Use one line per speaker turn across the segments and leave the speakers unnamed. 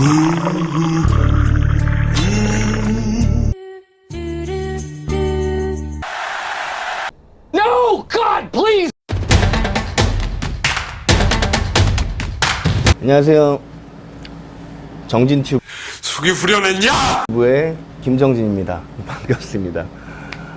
No, God, please.
안녕하세요. 정진튜브의
속이 후련했냐?
김정진입니다. 반갑습니다.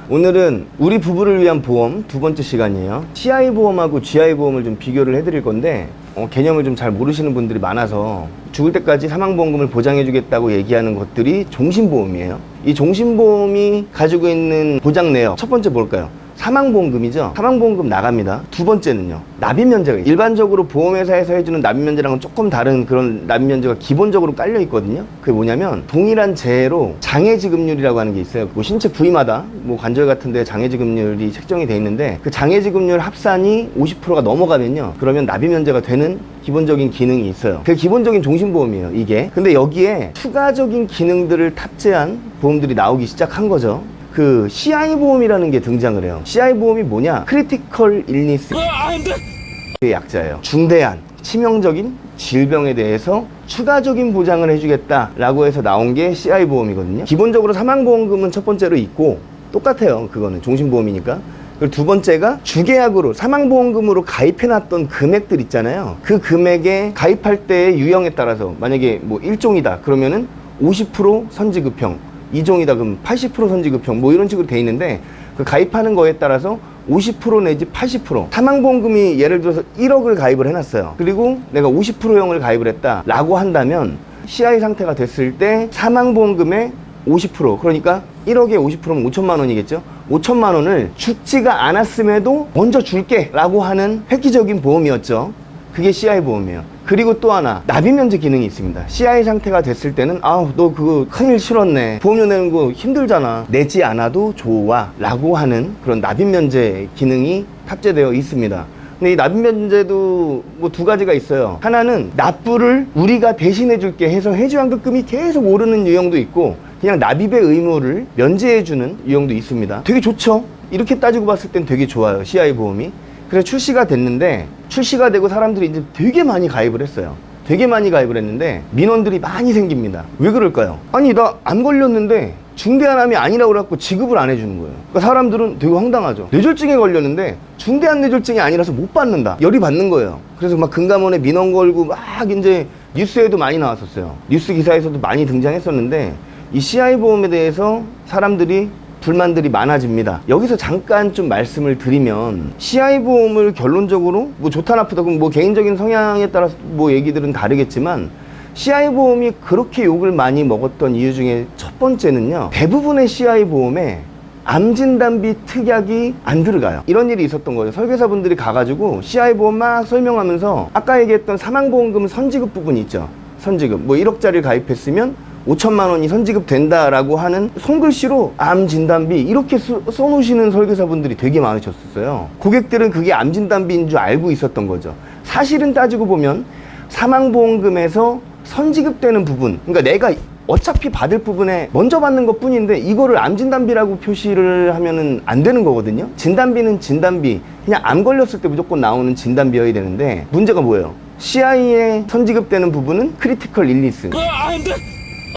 오늘은 우리 부부를 위한 보험 두 번째 시간이에요. CI 보험하고 GI 보험을 좀 비교를 해드릴 건데 개념을 좀 잘 모르시는 분들이 많아서 죽을 때까지 사망보험금을 보장해주겠다고 얘기하는 것들이 종신보험이에요. 이 종신보험이 가지고 있는 보장 내역 첫 번째 뭘까요? 사망보험금이죠. 사망보험금 나갑니다. 두 번째는요, 납입면제가 일반적으로 보험회사에서 해주는 납입면제랑은 조금 다른 그런 납입면제가 기본적으로 깔려 있거든요. 그게 뭐냐면 동일한 재해로 장해지급률이라고 하는 게 있어요. 뭐 신체 부위마다 뭐 관절 같은 데 장해지급률이 책정이 돼 있는데 그 장해지급률 합산이 50%가 넘어가면요, 그러면 납입면제가 되는 기본적인 기능이 있어요. 그게 기본적인 종신보험이에요, 이게. 근데 여기에 추가적인 기능들을 탑재한 보험들이 나오기 시작한 거죠. 그 CI 보험이라는 게 등장을 해요. CI 보험이 뭐냐? 크리티컬 일니스 의 약자예요. 중대한 치명적인 질병에 대해서 추가적인 보장을 해주겠다라고 해서 나온 게 CI 보험이거든요. 기본적으로 사망보험금은 첫 번째로 있고 똑같아요. 그거는 종신보험이니까. 그리고 두 번째가 주계약으로 사망보험금으로 가입해놨던 금액들 있잖아요. 그 금액에 가입할 때의 유형에 따라서 만약에 뭐 1종이다 그러면은 50% 선지급형, 2종이다 그럼 80% 선지급형 뭐 이런 식으로 돼 있는데, 그 가입하는 거에 따라서 50% 내지 80% 사망보험금이 예를 들어서 1억을 가입을 해놨어요. 그리고 내가 50%형을 가입을 했다 라고 한다면 CI 상태가 됐을 때 사망보험금의 50% 그러니까 1억에 50%면 5천만 원이겠죠. 5천만 원을 죽지가 않았음에도 먼저 줄게 라고 하는 획기적인 보험이었죠. 그게 CI 보험이에요. 그리고 또 하나, 납입면제 기능이 있습니다. CI 상태가 됐을 때는 너 그거 큰일 실었네, 보험료 내는 거 힘들잖아, 내지 않아도 좋아 라고 하는 그런 납입면제 기능이 탑재되어 있습니다. 근데 이 납입면제도 뭐 두 가지가 있어요. 하나는 납부를 우리가 대신해 줄게 해서 해주환급금이 계속 오르는 유형도 있고, 그냥 납입의 의무를 면제해주는 유형도 있습니다. 되게 좋죠? 이렇게 따지고 봤을 땐 되게 좋아요, CI 보험이. 그래서 출시가 됐는데, 출시가 되고 사람들이 이제 되게 많이 가입을 했어요. 되게 많이 가입을 했는데 민원들이 많이 생깁니다. 왜 그럴까요? 아니, 나 안 걸렸는데 중대한 암이 아니라고 그래갖고 지급을 안 해주는 거예요. 그러니까 사람들은 되게 황당하죠. 뇌졸중에 걸렸는데 중대한 뇌졸중이 아니라서 못 받는다, 열이 받는 거예요. 그래서 막 금감원에 민원 걸고 막 이제 뉴스에도 많이 나왔었어요. 뉴스 기사에서도 많이 등장했었는데, 이 CI 보험에 대해서 사람들이 불만들이 많아집니다. 여기서 잠깐 좀 말씀을 드리면, CI 보험을 결론적으로 뭐 좋다 나쁘다 그럼 뭐 개인적인 성향에 따라서 뭐 얘기들은 다르겠지만, CI 보험이 그렇게 욕을 많이 먹었던 이유 중에 첫 번째는요, 대부분의 CI 보험에 암진단비 특약이 안 들어가요. 이런 일이 있었던 거죠. 설계사분들이 가가지고 CI 보험 막 설명하면서 아까 얘기했던 사망보험금 선지급 부분 있죠. 선지급 뭐 1억짜리를 가입했으면 5천만 원이 선지급 된다라고 하는 손글씨로 암진단비 이렇게 써놓으시는 설계사분들이 되게 많으셨어요. 고객들은 그게 암진단비인 줄 알고 있었던 거죠. 사실은 따지고 보면 사망보험금에서 선지급되는 부분, 그러니까 내가 어차피 받을 부분에 먼저 받는 것 뿐인데 이거를 암진단비라고 표시를 하면은 안 되는 거거든요. 진단비는 진단비, 그냥 암 걸렸을 때 무조건 나오는 진단비여야 되는데, 문제가 뭐예요? CI에 선지급되는 부분은 크리티컬 일니스,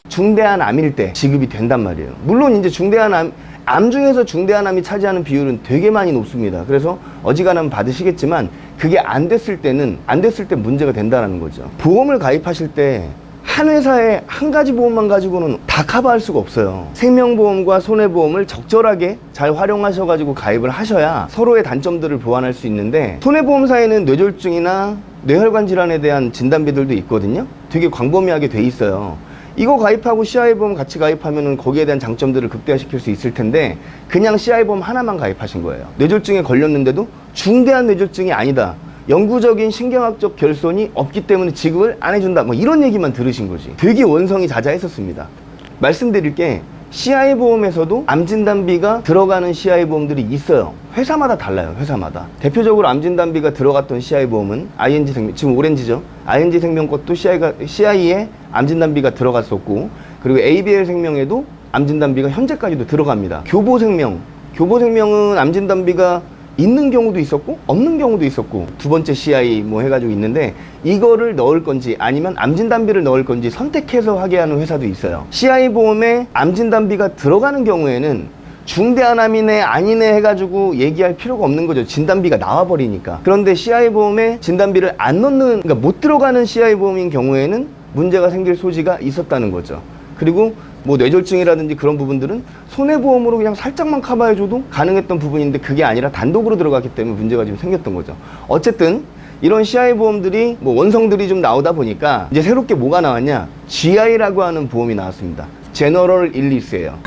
중대한 암일 때 지급이 된단 말이에요. 물론 이제 중대한 암 중에서 중대한 암이 차지하는 비율은 되게 많이 높습니다. 그래서 어지간하면 받으시겠지만 그게 안 됐을 때 문제가 된다는 거죠. 보험을 가입하실 때 한 회사에 한 가지 보험만 가지고는 다 커버할 수가 없어요. 생명보험과 손해보험을 적절하게 잘 활용하셔가지고 가입을 하셔야 서로의 단점들을 보완할 수 있는데, 손해보험사에는 뇌졸중이나 뇌혈관 질환에 대한 진단비들도 있거든요. 되게 광범위하게 돼 있어요. 이거 가입하고 CI보험 같이 가입하면은 거기에 대한 장점들을 극대화시킬 수 있을 텐데, 그냥 CI보험 하나만 가입하신 거예요. 뇌졸중에 걸렸는데도 중대한 뇌졸중이 아니다, 영구적인 신경학적 결손이 없기 때문에 지급을 안 해준다, 뭐 이런 얘기만 들으신 거지. 되게 원성이 자자했었습니다. 말씀드릴 게, CI보험에서도 암진단비가 들어가는 CI보험들이 있어요. 회사마다 달라요. 회사마다. 대표적으로 암진단비가 들어갔던 CI보험은 ING생명, 지금 오렌지죠. ING생명 것도 CI에 암진단비가 들어갔었고, 그리고 ABL생명에도 암진단비가 현재까지도 들어갑니다. 교보생명은 암진단비가 있는 경우도 있었고 없는 경우도 있었고 두 번째 CI 뭐 해가지고 있는데 이거를 넣을 건지 아니면 암진단비를 넣을 건지 선택해서 하게 하는 회사도 있어요. CI 보험에 암진단비가 들어가는 경우에는 중대한 암이네 아니네 해가지고 얘기할 필요가 없는 거죠. 진단비가 나와버리니까. 그런데 CI 보험에 진단비를 안 넣는, 그러니까 못 들어가는 CI 보험인 경우에는 문제가 생길 소지가 있었다는 거죠. 그리고 뭐 뇌졸중이라든지 그런 부분들은 손해보험으로 그냥 살짝만 커버해줘도 가능했던 부분인데 그게 아니라 단독으로 들어갔기 때문에 문제가 좀 생겼던 거죠. 어쨌든 이런 CI 보험들이 뭐 원성들이 좀 나오다 보니까 이제 새롭게 뭐가 나왔냐, GI라고 하는 보험이 나왔습니다. 제너럴 일리스예요.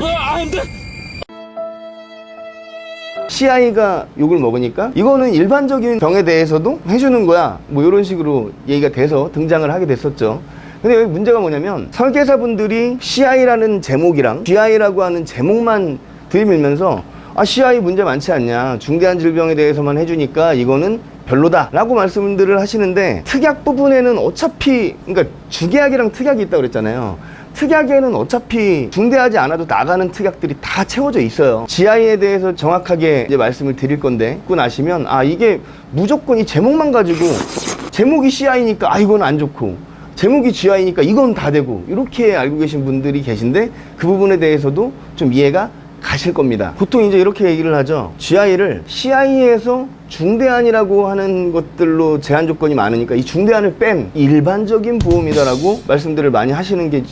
CI가 욕을 먹으니까 이거는 일반적인 병에 대해서도 해주는 거야, 뭐 이런 식으로 얘기가 돼서 등장을 하게 됐었죠. 근데 여기 문제가 뭐냐면 설계사분들이 CI라는 제목이랑 GI라고 하는 제목만 들이밀면서 아, CI 문제 많지 않냐, 중대한 질병에 대해서만 해주니까 이거는 별로다 라고 말씀들을 하시는데, 특약 부분에는 어차피, 그러니까 주계약이랑 특약이 있다고 그랬잖아요. 특약에는 어차피 중대하지 않아도 나가는 특약들이 다 채워져 있어요. GI에 대해서 정확하게 이제 말씀을 드릴 건데, 듣고 나시면 아, 이게 무조건 이 제목만 가지고 제목이 CI니까 아, 이건 안 좋고 제목이 GI니까 이건 다 되고 이렇게 알고 계신 분들이 계신데, 그 부분에 대해서도 좀 이해가 가실 겁니다. 보통 이제 이렇게 얘기를 하죠. GI를 CI에서 중대한이라고 하는 것들로 제한 조건이 많으니까 이 중대한을 뺀 일반적인 보험이다라고 말씀들을 많이 하시는 게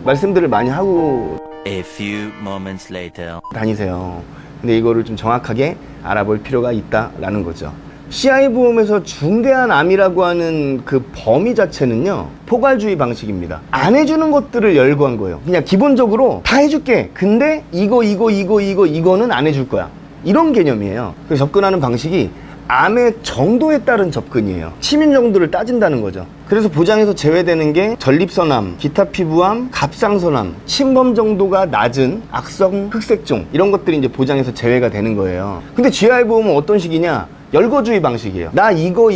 말씀들을 많이 하고
A few moments later.
다니세요. 근데 이거를 좀 정확하게 알아볼 필요가 있다라는 거죠. CI 보험에서 중대한 암이라고 하는 그 범위 자체는요, 포괄주의 방식입니다. 안 해주는 것들을 열거한 거예요. 그냥 기본적으로 다 해줄게. 근데 이거는 안 해줄 거야. 이런 개념이에요. 그래서 접근하는 방식이 암의 정도에 따른 접근이에요. 치민 정도를 따진다는 거죠. 그래서 보장에서 제외되는 게 전립선암, 기타 피부암, 갑상선암, 침범 정도가 낮은 악성 흑색종, 이런 것들이 이제 보장에서 제외가 되는 거예요. 근데 GI 보험은 어떤 식이냐? 열거주의 방식이에요. 나 이거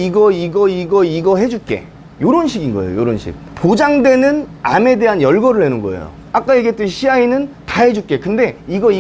해줄게. 요런 식인 거예요. 요런 식. 보장되는 암에 대한 열거를 해놓은 거예요. 아까 얘기했듯이 CI는 다 해줄게. 근데 이거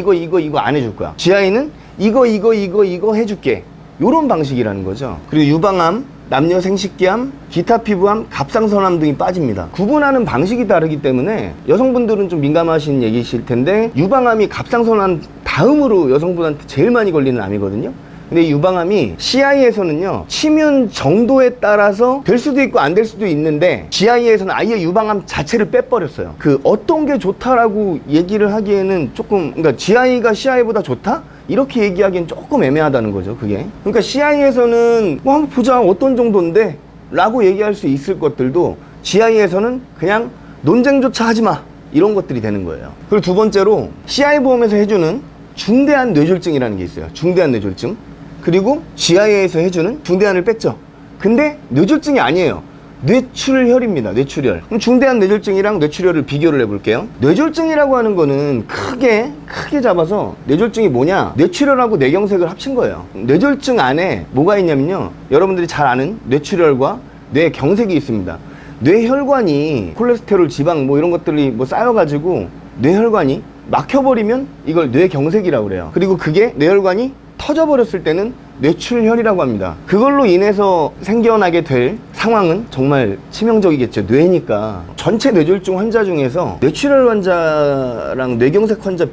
안 해줄 거야. GI는 이거 해줄게. 요런 방식이라는 거죠. 그리고 유방암, 남녀 생식기암, 기타 피부암, 갑상선암 등이 빠집니다. 구분하는 방식이 다르기 때문에 여성분들은 좀 민감하신 얘기실 텐데, 유방암이 갑상선암 다음으로 여성분한테 제일 많이 걸리는 암이거든요. 근데 이 유방암이 CI에서는요, 치면 정도에 따라서 될 수도 있고 안 될 수도 있는데, GI에서는 아예 유방암 자체를 빼버렸어요. 그 어떤 게 좋다라고 얘기를 하기에는 조금, 그러니까 GI가 CI보다 좋다? 이렇게 얘기하기엔 조금 애매하다는 거죠, 그게. 그러니까 CI에서는 뭐 한번 보자, 어떤 정도인데? 라고 얘기할 수 있을 것들도 GI에서는 그냥 논쟁조차 하지 마, 이런 것들이 되는 거예요. 그리고 두 번째로 CI 보험에서 해주는 중대한 뇌졸중이라는 게 있어요. 중대한 뇌졸중. 그리고 GI에서 해주는 중대한을 뺐죠. 근데 뇌졸중이 아니에요. 뇌출혈입니다. 뇌출혈. 그럼 중대한 뇌졸중이랑 뇌출혈을 비교를 해볼게요. 뇌졸중이라고 하는 거는 크게 잡아서 뇌졸중이 뭐냐, 뇌출혈하고 뇌경색을 합친 거예요. 뇌졸중 안에 뭐가 있냐면요, 여러분들이 잘 아는 뇌출혈과 뇌경색이 있습니다. 뇌혈관이 콜레스테롤, 지방 뭐 이런 것들이 뭐 쌓여가지고 뇌혈관이 막혀버리면 이걸 뇌경색이라고 그래요. 그리고 그게 뇌혈관이 터져버렸을 때는 뇌출혈이라고 합니다. 그걸로 인해서 생겨나게 될 상황은 정말 치명적이겠죠. 뇌니까. 전체 뇌졸중 환자 중에서 뇌출혈 환자랑 뇌경색 환자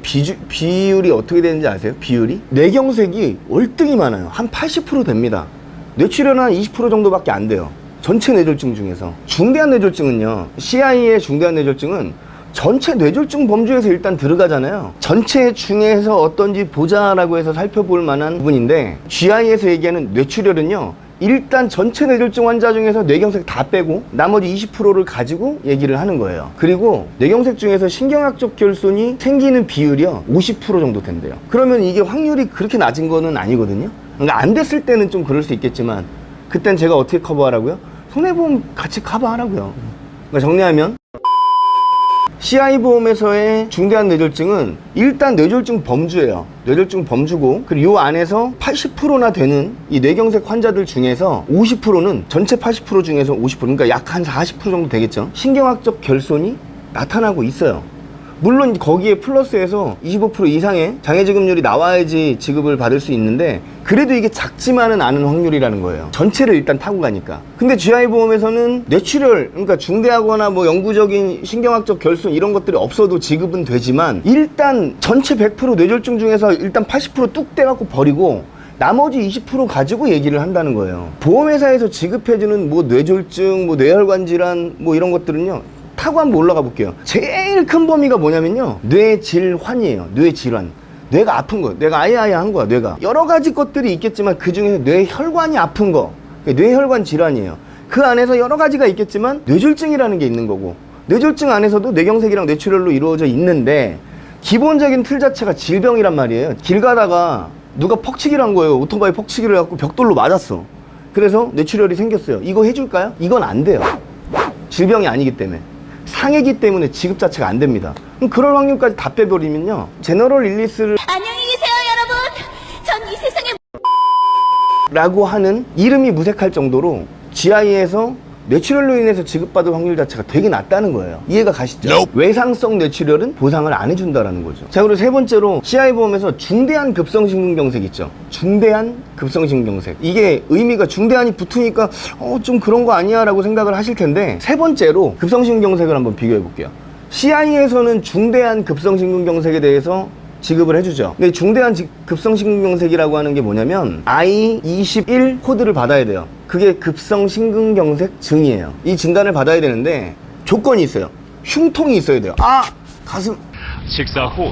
비율이 어떻게 되는지 아세요? 비율이? 뇌경색이 월등히 많아요. 한 80% 됩니다. 뇌출혈은 한 20% 정도밖에 안 돼요. 전체 뇌졸중 중에서. 중대한 뇌졸중은요, CI의 중대한 뇌졸중은 전체 뇌졸중 범주에서 일단 들어가잖아요. 전체 중에서 어떤지 보자라고 해서 살펴볼 만한 부분인데, GI에서 얘기하는 뇌출혈은요, 일단 전체 뇌졸중 환자 중에서 뇌경색 다 빼고 나머지 20%를 가지고 얘기를 하는 거예요. 그리고 뇌경색 중에서 신경학적 결손이 생기는 비율이요, 50% 정도 된대요. 그러면 이게 확률이 그렇게 낮은 거는 아니거든요. 그러니까 안 됐을 때는 좀 그럴 수 있겠지만, 그땐 제가 어떻게 커버하라고요? 손해보험 같이 커버하라고요. 그러니까 정리하면 CI 보험에서의 중대한 뇌졸중은 일단 뇌졸중 범주예요. 뇌졸중 범주고, 그리고 이 안에서 80%나 되는 이 뇌경색 환자들 중에서 50%는 전체 80% 중에서 50%, 그러니까 약 한 40% 정도 되겠죠. 신경학적 결손이 나타나고 있어요. 물론 거기에 플러스해서 25% 이상의 장애지급률이 나와야지 지급을 받을 수 있는데 그래도 이게 작지만은 않은 확률이라는 거예요. 전체를 일단 타고 가니까. 근데 GI보험에서는 뇌출혈, 그러니까 중대하거나 뭐 영구적인 신경학적 결손 이런 것들이 없어도 지급은 되지만 일단 전체 100% 뇌졸중 중에서 일단 80%뚝 떼갖고 버리고 나머지 20% 가지고 얘기를 한다는 거예요. 보험회사에서 지급해주는 뭐 뇌졸중, 뭐 뇌혈관 질환 뭐 이런 것들은요, 타고 한번 올라가 볼게요. 제일 큰 범위가 뭐냐면요, 뇌질환이에요. 뇌질환. 뇌가 아픈 거, 뇌가 아야아야한 거야. 뇌가 여러 가지 것들이 있겠지만 그 중에서 뇌혈관이 아픈 거, 뇌혈관 질환이에요. 그 안에서 여러 가지가 있겠지만 뇌졸중이라는 게 있는 거고, 뇌졸중 안에서도 뇌경색이랑 뇌출혈로 이루어져 있는데 기본적인 틀 자체가 질병이란 말이에요. 길 가다가 누가 퍽치기를 한 거예요. 오토바이 퍽치기를 해갖고 벽돌로 맞았어. 그래서 뇌출혈이 생겼어요. 이거 해줄까요? 이건 안 돼요. 질병이 아니기 때문에. 상해기 때문에 지급 자체가 안 됩니다. 그럼 그럴 확률까지 다 빼버리면요, 제너럴 일리스를
안녕히 계세요, 여러분. 전 이 세상에
라고 하는 이름이 무색할 정도로 GI에서 뇌출혈로 인해서 지급받을 확률 자체가 되게 낮다는 거예요. 이해가 가시죠? 외상성 뇌출혈은 보상을 안 해준다라는 거죠. 자, 그리고 세 번째로 CI보험에서 중대한 급성심근경색 있죠. 중대한 급성심근경색. 이게 의미가 중대한이 붙으니까 좀 그런 거 아니야 라고 생각을 하실 텐데, 세 번째로 급성심근경색을 한번 비교해 볼게요. CI에서는 중대한 급성심근경색에 대해서 지급을 해주죠. 근데 중대한 급성심근경색이라고 하는 게 뭐냐면 I21 코드를 받아야 돼요. 그게 급성심근경색증이에요. 이 진단을 받아야 되는데 조건이 있어요. 흉통이 있어야 돼요. 가슴
식사 후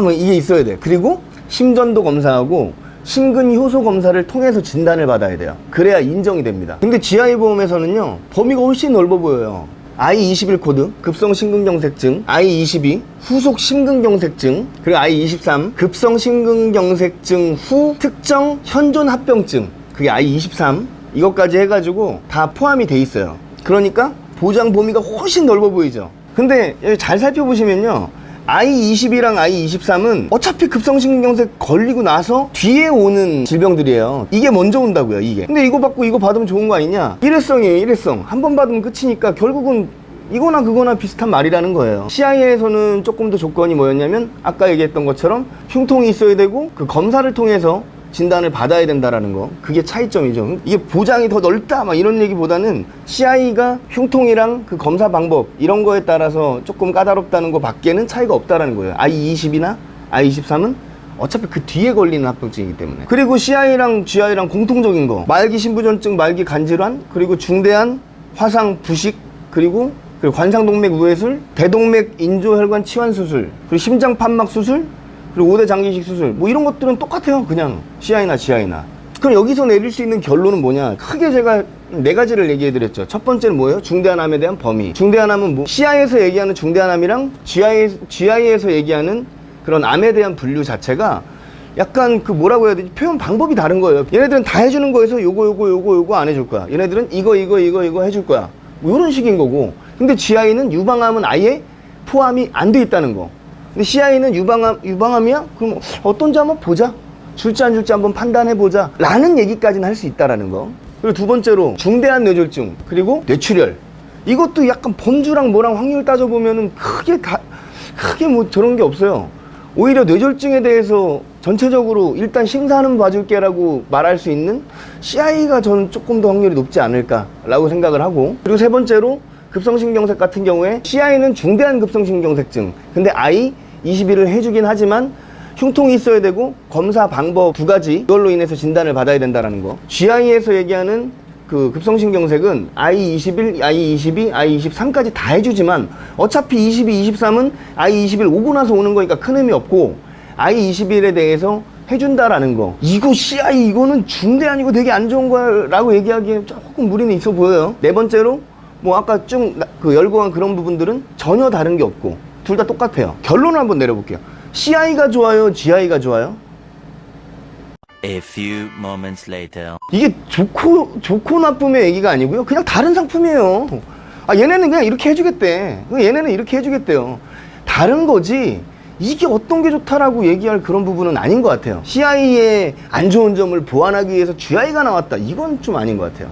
뭐 이게 있어야 돼. 그리고 심전도 검사하고 심근효소 검사를 통해서 진단을 받아야 돼요. 그래야 인정이 됩니다. 근데 GI보험에서는요, 범위가 훨씬 넓어 보여요. I21 코드, 급성심근경색증, I22, 후속 심근경색증, 그리고 I23, 급성심근경색증 후 특정 현존합병증, 그게 I23, 이것까지 해가지고 다 포함이 돼 있어요. 그러니까 보장 범위가 훨씬 넓어 보이죠. 근데 잘 살펴보시면요, I22랑 I23은 어차피 급성심근경색 걸리고 나서 뒤에 오는 질병들이에요. 이게 먼저 온다고요, 이게. 근데 이거 받고 이거 받으면 좋은 거 아니냐? 일회성이에요, 일회성. 한 번 받으면 끝이니까 결국은 이거나 그거나 비슷한 말이라는 거예요. CI에서는 조금 더 조건이 뭐였냐면 아까 얘기했던 것처럼 흉통이 있어야 되고 그 검사를 통해서 진단을 받아야 된다라는 거, 그게 차이점이죠. 이게 보장이 더 넓다 막 이런 얘기보다는 CI가 흉통이랑 그 검사 방법 이런 거에 따라서 조금 까다롭다는 거 밖에는 차이가 없다라는 거예요. I20이나 I23은 어차피 그 뒤에 걸리는 합병증이기 때문에. 그리고 CI랑 GI랑 공통적인 거, 말기 신부전증, 말기 간질환, 그리고 중대한 화상 부식, 그리고 관상동맥 우회술, 대동맥 인조혈관 치환 수술, 그리고 심장 판막 수술, 그리고 5대 장기식 수술, 뭐 이런 것들은 똑같아요. 그냥 CI나 GI나. 그럼 여기서 내릴 수 있는 결론은 뭐냐? 크게 제가 네 가지를 얘기해 드렸죠. 첫 번째는 뭐예요? 중대한 암에 대한 범위. 중대한 암은 뭐 CI에서 얘기하는 중대한 암이랑 GI에서 얘기하는 그런 암에 대한 분류 자체가 약간 그 뭐라고 해야 되지? 표현 방법이 다른 거예요. 얘네들은 다 해주는 거에서 요거 안 해줄 거야. 얘네들은 이거 해줄 거야. 뭐 이런 식인 거고. 근데 GI는 유방암은 아예 포함이 안 돼 있다는 거. 근데 CI는 유방암이야? 그럼 어떤지 한번 보자. 줄지 안 줄지 한번 판단해보자. 라는 얘기까지는 할 수 있다라는 거. 그리고 두 번째로 중대한 뇌졸중, 그리고 뇌출혈. 이것도 약간 범주랑 뭐랑 확률 따져보면은 크게 뭐 저런 게 없어요. 오히려 뇌졸중에 대해서 전체적으로 일단 심사는 봐줄게라고 말할 수 있는 CI가 저는 조금 더 확률이 높지 않을까라고 생각을 하고, 그리고 세 번째로 급성심경색 같은 경우에 CI는 중대한 급성심경색증, 근데 I21을 해주긴 하지만 흉통이 있어야 되고 검사 방법 두 가지, 이걸로 인해서 진단을 받아야 된다는 거. GI에서 얘기하는 그 급성심경색은 I21, I22, I23까지 다 해주지만 어차피 22, 23은 I21 오고 나서 오는 거니까 큰 의미 없고, I21에 대해서 해준다라는 거. 이거 CI 이거는 중대한 이고 되게 안 좋은 거야 라고 얘기하기에 조금 무리는 있어 보여요. 네 번째로 뭐 아까 쭉 그 열고 간 그런 부분들은 전혀 다른 게 없고 둘 다 똑같아요. 결론을 한번 내려볼게요. CI가 좋아요, GI가 좋아요?
A few moments later.
이게 좋고 나쁨의 얘기가 아니고요, 그냥 다른 상품이에요. 얘네는 그냥 이렇게 해주겠대, 얘네는 이렇게 해주겠대요. 다른 거지 이게 어떤 게 좋다라고 얘기할 그런 부분은 아닌 것 같아요. CI의 안 좋은 점을 보완하기 위해서 GI가 나왔다, 이건 좀 아닌 것 같아요.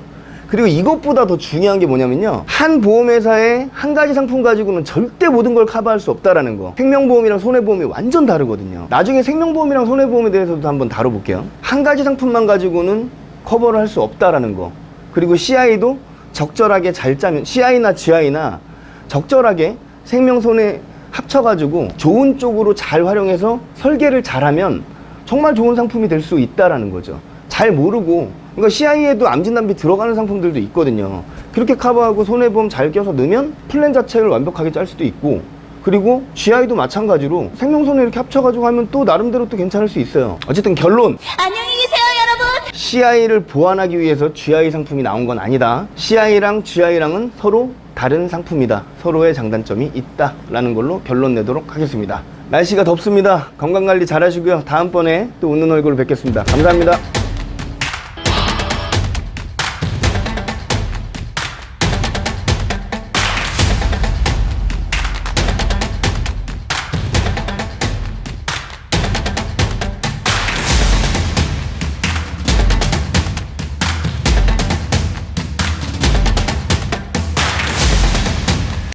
그리고 이것보다 더 중요한 게 뭐냐면요, 한 보험회사의 한 가지 상품 가지고는 절대 모든 걸 커버할 수 없다라는 거. 생명보험이랑 손해보험이 완전 다르거든요. 나중에 생명보험이랑 손해보험에 대해서도 한번 다뤄볼게요. 한 가지 상품만 가지고는 커버를 할 수 없다라는 거. 그리고 CI도 적절하게 잘 짜면, CI나 GI나 적절하게 생명손해 합쳐가지고 좋은 쪽으로 잘 활용해서 설계를 잘하면 정말 좋은 상품이 될 수 있다라는 거죠. 잘 모르고, 그러니까 CI에도 암진단비 들어가는 상품들도 있거든요. 그렇게 커버하고 손해보험 잘 껴서 넣으면 플랜 자체를 완벽하게 짤 수도 있고, 그리고 GI도 마찬가지로 생명손해 이렇게 합쳐가지고 하면 또 나름대로 또 괜찮을 수 있어요. 어쨌든 결론,
안녕히 계세요, 여러분.
CI를 보완하기 위해서 GI 상품이 나온 건 아니다. CI랑 GI랑은 서로 다른 상품이다. 서로의 장단점이 있다라는 걸로 결론 내도록 하겠습니다. 날씨가 덥습니다. 건강관리 잘 하시고요. 다음번에 또 웃는 얼굴로 뵙겠습니다. 감사합니다.